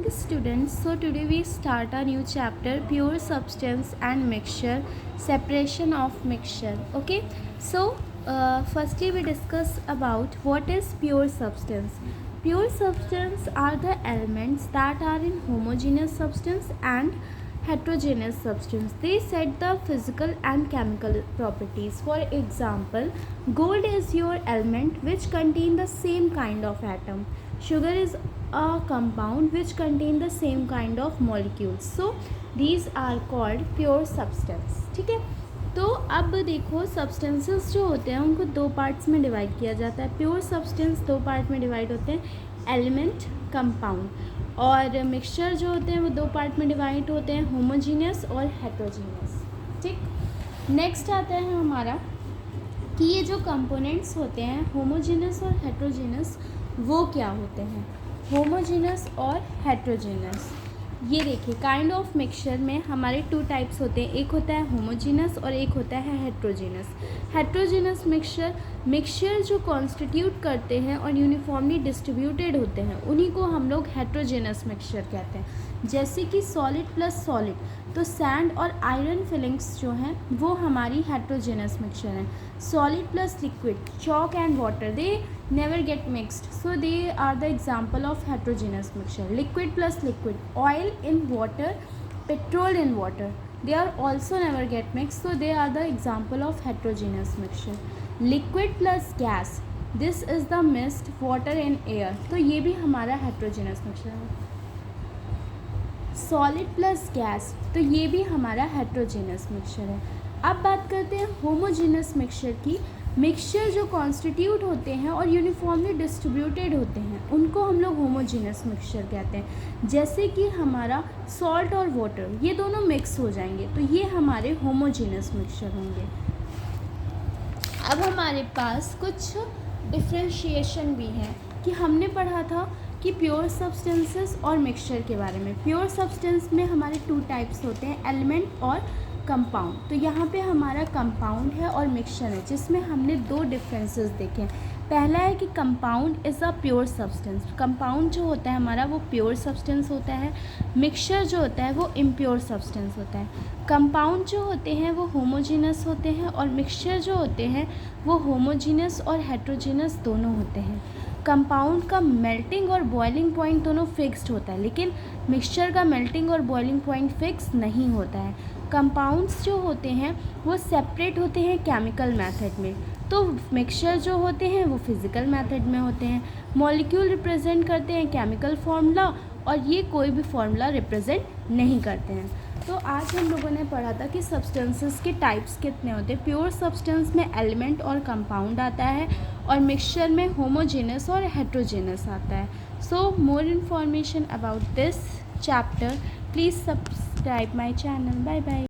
Students, so today we start a new chapter, pure substance and mixture, separation of mixture. Okay, so firstly we discuss about what is pure substance. Pure substance are the elements that are in homogeneous substance and heterogeneous substance. They set the physical and chemical properties. For example, gold is your element which contain the same kind of atom. Sugar is a compound which contain the same kind of molecules. So these are called pure substance. ठीक है, तो अब देखो substances जो होते हैं उनको दो पार्ट्स में डिवाइड किया जाता है. प्योर सब्सटेंस दो पार्ट में डिवाइड होते हैं, एलिमेंट, कंपाउंड. और मिक्सचर जो होते हैं वो दो पार्ट में डिवाइड होते हैं, होमोजीनियस और हेट्रोजीनियस. ठीक, नेक्स्ट आता है हमारा कि ये जो कंपोनेंट्स होते हैं होमोजीनियस और हेट्रोजीनियस वो क्या होते हैं. होमोजीनियस और हेट्रोजीनियस, ये देखिए काइंड ऑफ मिक्सचर में हमारे टू टाइप्स होते हैं, एक होता है होमोजीनियस और एक होता है हेट्रोजीनियस. हेट्रोजीनियस मिक्सचर जो कॉन्स्टिट्यूट करते हैं और यूनिफॉर्मली डिस्ट्रीब्यूटेड होते हैं उन्हीं को हम लोग हेट्रोजीनियस मिक्सचर कहते हैं. जैसे कि सॉलिड प्लस सॉलिड, तो सैंड और आयरन फिलिंग्स जो हैं वो हमारी हेट्रोजीनियस मिक्सचर हैं. Solid plus liquid, chalk and water, they never get mixed, so they are the example of heterogeneous mixture. Liquid plus liquid, oil in water, petrol in water, they are also never get mixed, so they are the example of heterogeneous mixture. Liquid plus gas, this is the mist, water in air, तो ये भी हमारा heterogeneous mixture है. Solid plus gas, तो ये भी हमारा heterogeneous mixture है. अब बात करते हैं होमोजीनियस मिक्सचर की. मिक्सचर जो कॉन्स्टिट्यूट होते हैं और यूनिफॉर्मली डिस्ट्रीब्यूटेड होते हैं उनको हम लोग होमोजीनियस मिक्सचर कहते हैं. जैसे कि हमारा सॉल्ट और वाटर ये दोनों मिक्स हो जाएंगे तो ये हमारे होमोजीनियस मिक्सचर होंगे. अब हमारे पास कुछ डिफ्रेंशिएशन भी है कि हमने पढ़ा था कि प्योर सब्सटेंसेस और मिक्सचर के बारे में. प्योर सब्सटेंस में हमारे टू टाइप्स होते हैं, एलिमेंट और कंपाउंड. तो यहाँ पे हमारा कंपाउंड है और मिक्सचर है जिसमें हमने दो डिफरेंसेस देखे. पहला है कि compound is a pure substance. Compound जो होता है हमारा वो प्योर सब्सटेंस होता है. मिक्सचर जो होता है वो इम्प्योर सब्सटेंस होता है. कंपाउंड जो होते हैं वो होमोजीनस होते हैं और मिक्सचर जो होते हैं वो होमोजीनस और हेट्रोजीनस दोनों होते हैं. कंपाउंड का मेल्टिंग और बॉइलिंग पॉइंट दोनों फिक्स्ड होता है, लेकिन मिक्सचर का मेल्टिंग और बॉइलिंग पॉइंट फिक्स नहीं होता है. कंपाउंड्स जो होते हैं वो सेपरेट होते हैं केमिकल मेथड में, तो मिक्सचर जो होते हैं वो फिज़िकल मेथड में होते हैं. मॉलिक्यूल रिप्रेजेंट करते हैं केमिकल फार्मूला और ये कोई भी फार्मूला रिप्रेजेंट नहीं करते हैं. तो आज हम लोगों ने पढ़ा था कि सब्सटेंसेस के टाइप्स कितने होते हैं. प्योर सब्सटेंस में एलिमेंट और कंपाउंड आता है और मिक्सचर में होमोजेनस और हेट्रोजेनस आता है. So more information about this chapter, please subscribe my channel. Bye bye.